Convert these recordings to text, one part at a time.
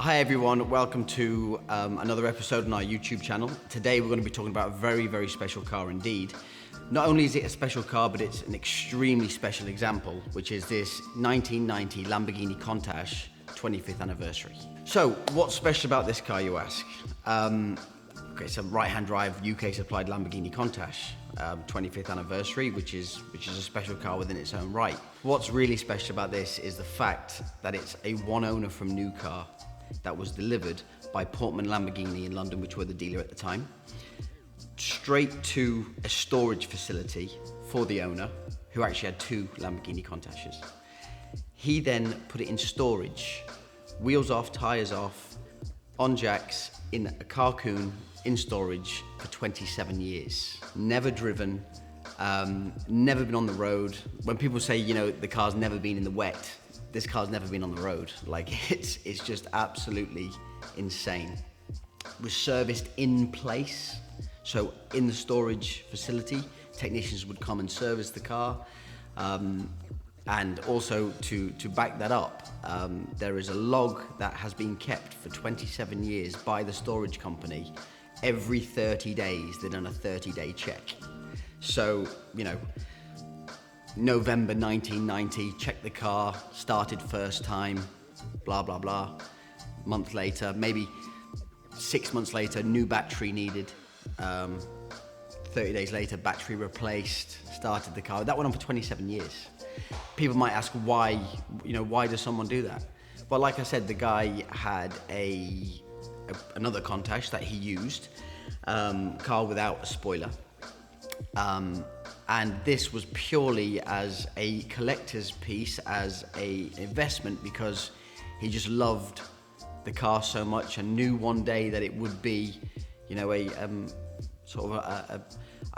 Hi everyone, welcome to another episode on our YouTube channel. Today we're going to be talking about a very, very special car indeed. Not only is it a special car, but it's an extremely special example, which is this 1990 Lamborghini Countach 25th anniversary. So, what's special about this car, you ask? Okay, it's a right-hand drive UK supplied Lamborghini Countach 25th anniversary, which is a special car within its own right. What's really special about this is the fact that it's a one owner from new car that was delivered by Portman Lamborghini in London, which were the dealer at the time, straight to a storage facility for the owner, who actually had two Lamborghini Countaches. He then put it in storage, wheels off, tires off, on jacks, in a carcoon, in storage for 27 years. Never driven, never been on the road. When people say, you know, the car's never been in the wet, this car's never been on the road. Like, it's just absolutely insane. Was serviced in place. So in the storage facility, technicians would come and service the car. And also to back that up, there is a log that has been kept for 27 years by the storage company. Every 30 days, they've done a 30-day check. So, you know, November 1990, checked the car, started first time, blah, blah, blah. Month later, maybe 6 months later, new battery needed. 30 days later, battery replaced, started the car. That went on for 27 years. People might ask why, you know, why does someone do that? Well, like I said, the guy had another Countach that he used, car without a spoiler. And this was purely as a collector's piece, as an investment, because he just loved the car so much and knew one day that it would be, you know, a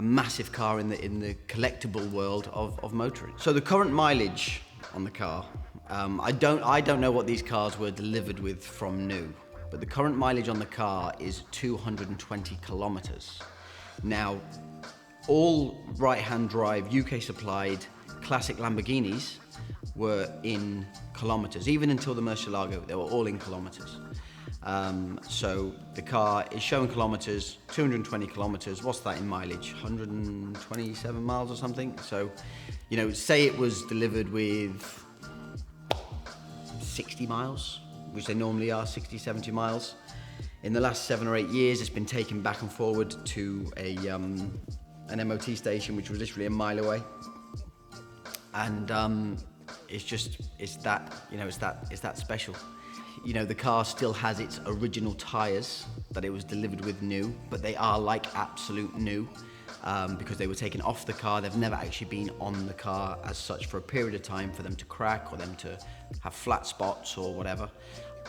massive car in the collectible world of motoring. So the current mileage on the car, I don't know what these cars were delivered with from new, but the current mileage on the car is 220 kilometers. Now, all right-hand drive UK supplied classic Lamborghinis were in kilometers. Even until the Murcielago, they were all in kilometers. So the car is showing kilometers, 220 kilometers. What's that in mileage? 127 miles or something. So, you know, say it was delivered with 60 miles, which they normally are, 60, 70 miles. In the last 7 or 8 years, it's been taken back and forward to an MOT station, which was literally a mile away. And it's that special. You know, the car still has its original tires that it was delivered with new, but they are like absolute new because they were taken off the car. They've never actually been on the car as such for a period of time for them to crack or them to have flat spots or whatever.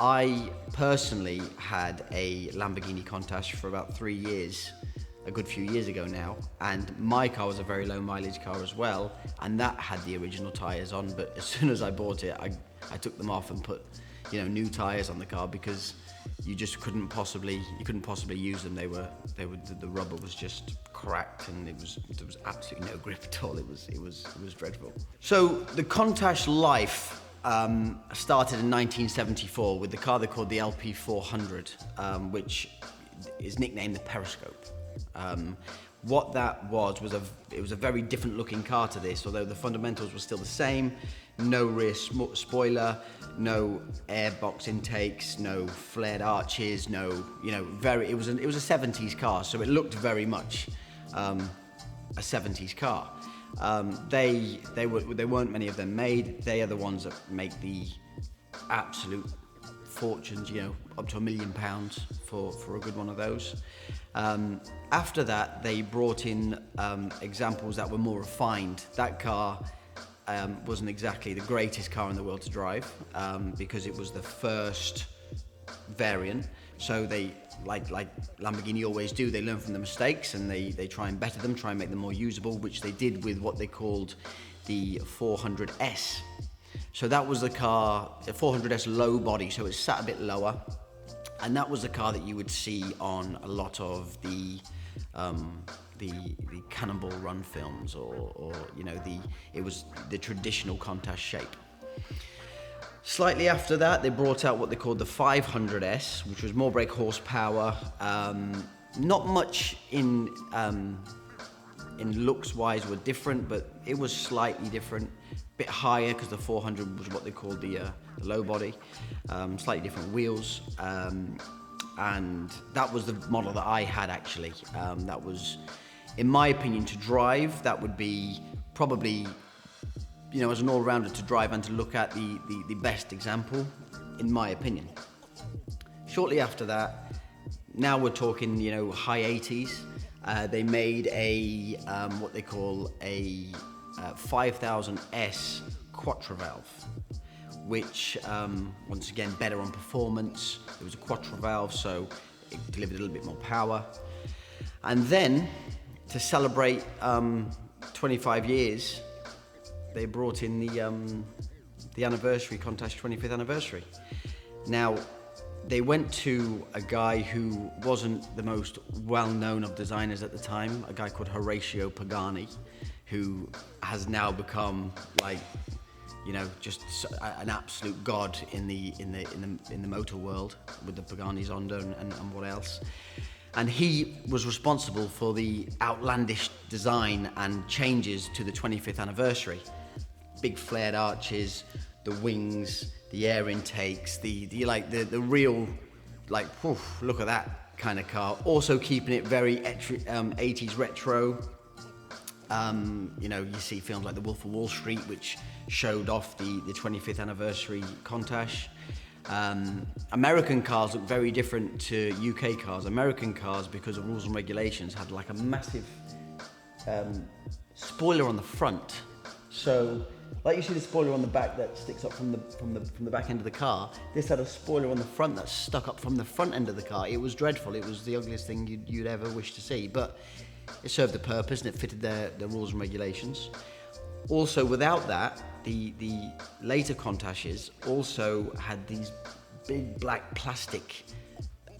I personally had a Lamborghini Countach for about 3 years, a good few years ago now, and my car was a very low mileage car as well, and that had the original tires on, but as soon as I bought it, I took them off and put, you know, new tires on the car because you couldn't possibly use them. The rubber was just cracked and there was absolutely no grip at all. It was dreadful. So the Countach life started in 1974 with the car they called the LP400, which is nicknamed the Periscope. What that was it was a very different looking car to this, although the fundamentals were still the same. No rear spoiler, no airbox intakes, no flared arches, no, you know, it was a 70s car, so it looked very much a 70s car. There weren't many of them made. They are the ones that make the absolute fortunes, you know, up to £1 million for a good one of those. After that, they brought in examples that were more refined. That car wasn't exactly the greatest car in the world to drive because it was the first variant. So they, like Lamborghini always do, they learn from the mistakes and they try and better them, try and make them more usable, which they did with what they called the 400S. So that was the car, the 400S low body, so it sat a bit lower. And that was the car that you would see on a lot of the Cannonball Run films, or you know, it was the traditional Countach shape. Slightly after that, they brought out what they called the 500S, which was more brake horsepower. Not much in looks-wise were different, but it was slightly different. A bit higher because the 400 was what they called the low body. Slightly different wheels. And that was the model that I had, actually. That was, in my opinion, to drive, that would be probably, you know, as an all-rounder to drive and to look at the best example, in my opinion. Shortly after that, now we're talking, you know, high 80s. They made a what they call a 5000S quattro valve, which once again better on performance. It was a quattro valve, so it delivered a little bit more power. And then to celebrate 25 years, they brought in the anniversary, Countach 25th anniversary. Now, they went to a guy who wasn't the most well-known of designers at the time, a guy called Horatio Pagani, who has now become, like, you know, just an absolute god in the motor world with the Paganis Onda and what else. And he was responsible for the outlandish design and changes to the 25th anniversary. Big flared arches, the wings, the air intakes, the real, like, whew, look at that kind of car. Also keeping it very 80s retro. You know, you see films like The Wolf of Wall Street, which showed off the 25th anniversary Countach. American cars look very different to UK cars. American cars, because of rules and regulations, had like a massive spoiler on the front. So, like you see the spoiler on the back that sticks up from the back end of the car, this had a spoiler on the front that stuck up from the front end of the car. It was dreadful. It was the ugliest thing you'd ever wish to see, but it served a purpose and it fitted their rules and regulations. Also, without that, the later Countaches also had these big black plastic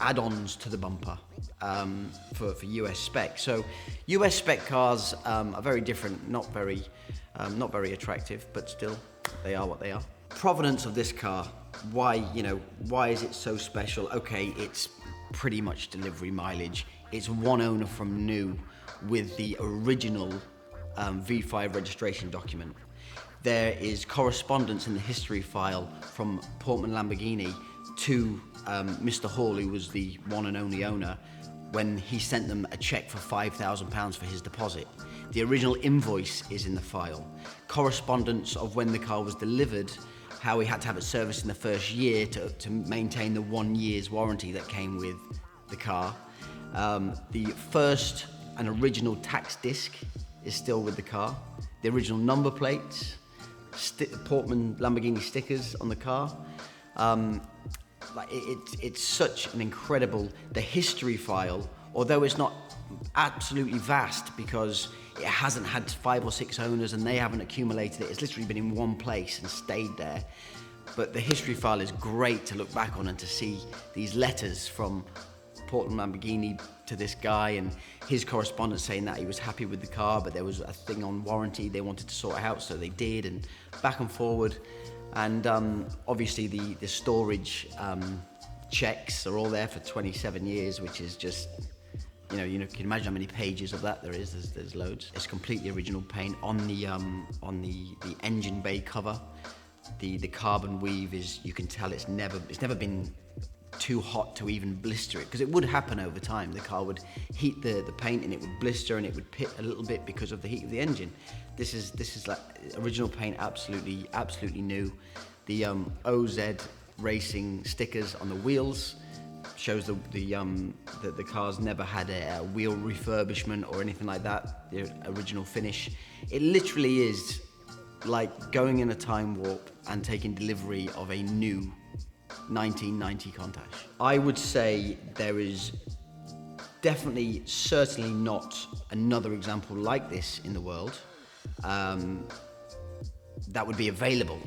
add-ons to the bumper for US spec. So US spec cars are very different, not very attractive, but still they are what they are. Provenance of this car, why is it so special? Okay, it's pretty much delivery mileage. It's one owner from new with the original V5 registration document. There is correspondence in the history file from Portman Lamborghini to Mr. Hall, who was the one and only owner, when he sent them a check for £5,000 for his deposit. The original invoice is in the file. Correspondence of when the car was delivered, how he had to have it serviced in the first year to maintain the 1 year's warranty that came with the car. The first and original tax disc is still with the car. The original number plates, Portman Lamborghini stickers on the car. It's such an incredible, the history file, although it's not absolutely vast because it hasn't had 5 or 6 owners and they haven't accumulated it. It's literally been in one place and stayed there. But the history file is great to look back on and to see these letters from Portman Lamborghini to this guy and his correspondence saying that he was happy with the car, but there was a thing on warranty they wanted to sort it out, so they did, and back and forward. And obviously the storage checks are all there for 27 years, which is just, you can imagine how many pages of that there is. There's loads. It's completely original paint on the engine bay cover. The carbon weave is, you can tell it's never been too hot to even blister it, because it would happen over time. The car would heat the paint and it would blister and it would pit a little bit because of the heat of the engine. This is like original paint, absolutely new. The OZ Racing stickers on the wheels shows that the car's never had a wheel refurbishment or anything like that. The original finish. It literally is like going in a time warp and taking delivery of a new 1990 Countach. I would say there is certainly not another example like this in the world that would be available.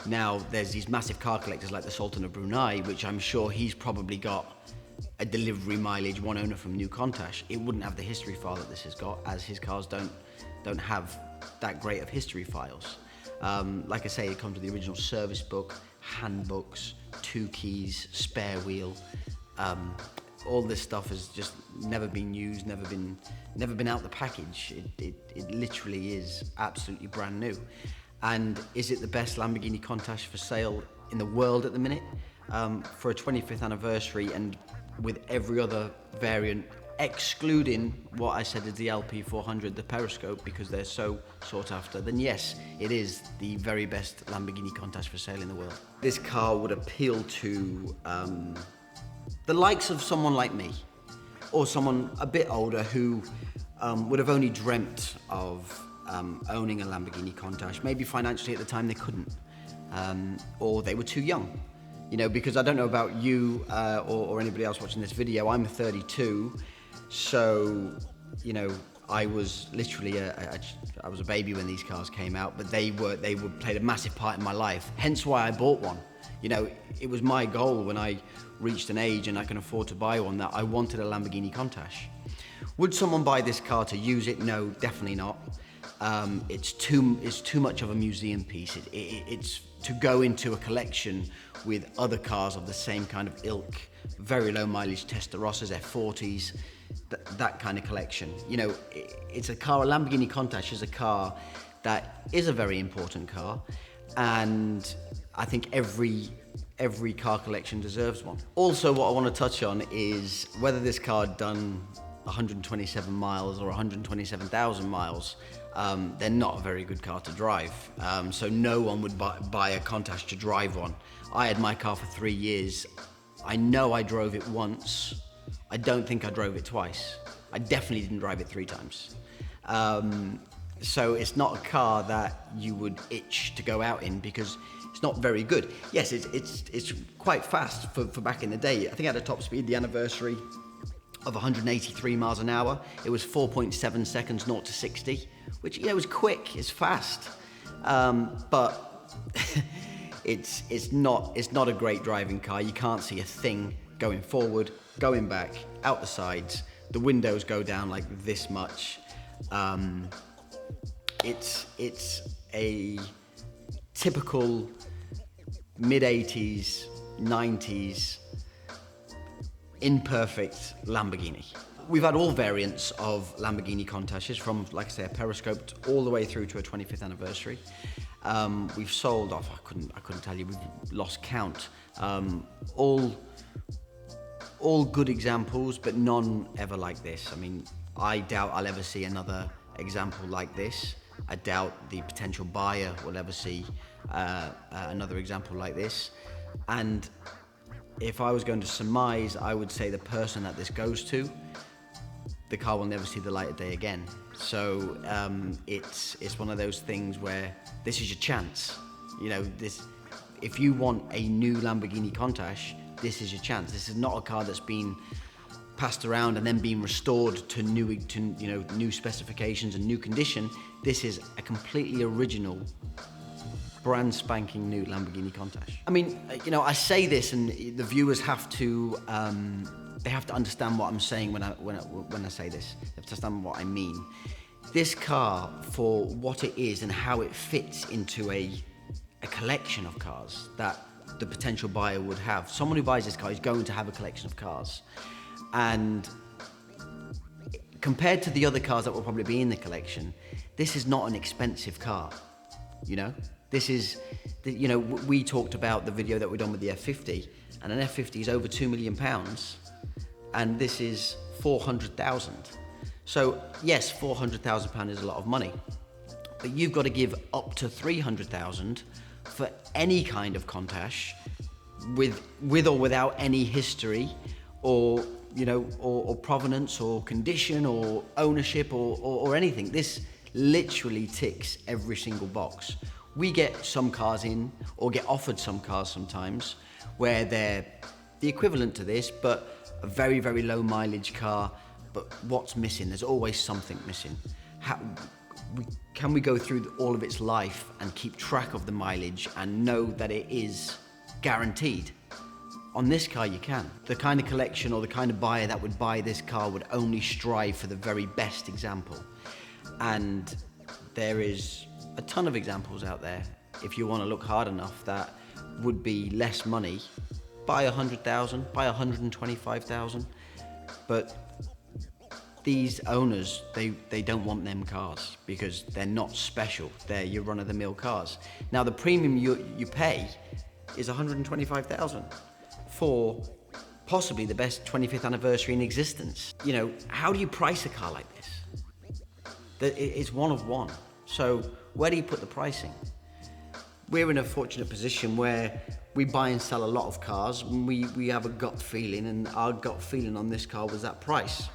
Now, there's these massive car collectors like the Sultan of Brunei, which I'm sure he's probably got a delivery mileage, one owner from new Countach. It wouldn't have the history file that this has got, as his cars don't have that great of history files. Like I say, it comes with the original service book, handbooks, 2 keys, spare wheel. All this stuff has just never been used, never been out the package. It literally is absolutely brand new. And is it the best Lamborghini Countach for sale in the world at the minute? For a 25th anniversary, and with every other variant, excluding what I said is the LP400, the Periscope, because they're so sought after, then yes, it is the very best Lamborghini Countach for sale in the world. This car would appeal to the likes of someone like me, or someone a bit older who would have only dreamt of owning a Lamborghini Countach. Maybe financially at the time they couldn't, or they were too young. You know, because I don't know about you or anybody else watching this video, I'm 32, so, you know, I was literally I was a baby when these cars came out, but they played a massive part in my life, hence why I bought one. You know, it was my goal when I reached an age and I can afford to buy one, that I wanted a Lamborghini Countach. Would someone buy this car to use it? No, definitely not. It's too much of a museum piece. It's to go into a collection with other cars of the same kind of ilk, very low mileage Testarossas, F40s, that kind of collection. You know, it's a car, a Lamborghini Countach is a car that is a very important car, and I think every car collection deserves one. Also, what I want to touch on is whether this car had done 127 miles or 127,000 miles. They're not a very good car to drive, so no one would buy a Countach to drive one. I had my car for 3 years. I know I drove it once. I don't think I drove it twice. I definitely didn't drive it 3 times. So it's not a car that you would itch to go out in, because it's not very good. Yes, it's quite fast for back in the day. I think at a top speed, the anniversary of 183 miles an hour, it was 4.7 seconds 0 to 60, which, yeah, was quick, it's fast, but it's not a great driving car. You can't see a thing going forward, going back, out the sides. The windows go down like this much. It's a typical mid-80s, 90s imperfect Lamborghini. We've had all variants of Lamborghini Countaches, from, like I say, a Periscope all the way through to a 25th anniversary. We've sold off, I couldn't tell you, we've lost count. All good examples, but none ever like this. I mean, I doubt I'll ever see another example like this. I doubt the potential buyer will ever see another example like this. And if I was going to surmise, I would say the person that this goes to, the car will never see the light of day again. So it's one of those things where this is your chance. You know, if you want a new Lamborghini Countach, this is your chance. This is not a car that's been passed around and then been restored to new specifications and new condition. This is a completely original, brand spanking new Lamborghini Countach. I mean, you know, I say this, and the viewers have to they have to understand what I'm saying when I say this. They have to understand what I mean. This car, for what it is and how it fits into a collection of cars that the potential buyer would have. Someone who buys this car is going to have a collection of cars, and compared to the other cars that will probably be in the collection, this is not an expensive car. You know, this is, you know, we talked about the video that we've done with the F50, and an F50 is over £2 million, and this is 400,000. So yes, £400,000 is a lot of money, but you've got to give up to 300,000 for any kind of Countach, with or without any history, or you know, or provenance, or condition, or ownership, or anything. This literally ticks every single box. We get some cars in, or get offered some cars sometimes, where they're the equivalent to this, but a very, very low mileage car. But what's missing? There's always something missing. Can we go through all of its life and keep track of the mileage and know that it is guaranteed? On this car, you can. The kind of collection or the kind of buyer that would buy this car would only strive for the very best example. And there is a ton of examples out there. if you want to look hard enough, that would be less money. Buy 100,000, buy 125,000. But these owners, they don't want them cars because they're not special. They're your run-of-the-mill cars. Now the premium you pay is 125,000 for possibly the best 25th anniversary in existence. You know, how do you price a car like this? It's one of one. So where do you put the pricing? We're in a fortunate position where we buy and sell a lot of cars, and we have a gut feeling, and our gut feeling on this car was that price.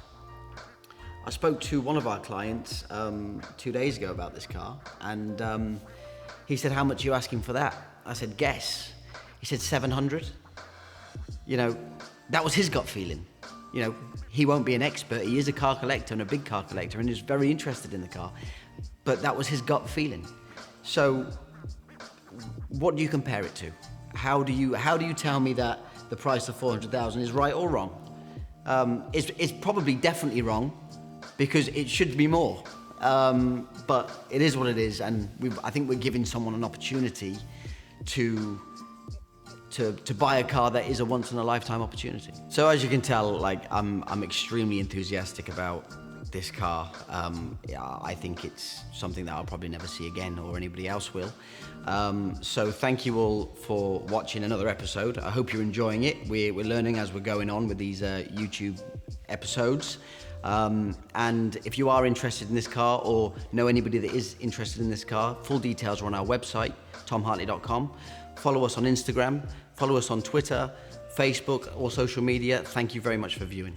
I spoke to one of our clients 2 days ago about this car, and he said, "How much are you asking for that?" I said, "Guess." He said, 700. You know, that was his gut feeling. You know, he won't be an expert. He is a car collector and a big car collector, and is very interested in the car. But that was his gut feeling. So, what do you compare it to? How do you tell me that the price of 400,000 is right or wrong? It's probably definitely wrong, because it should be more. But it is what it is, and I think we're giving someone an opportunity to buy a car that is a once in a lifetime opportunity. So as you can tell, like I'm extremely enthusiastic about this car. I think it's something that I'll probably never see again, or anybody else will. So thank you all for watching another episode. I hope you're enjoying it. We're learning as we're going on with these YouTube episodes. And if you are interested in this car, or know anybody that is interested in this car, full details are on our website, tomhartley.com. Follow us on Instagram, follow us on Twitter, Facebook, or social media. Thank you very much for viewing.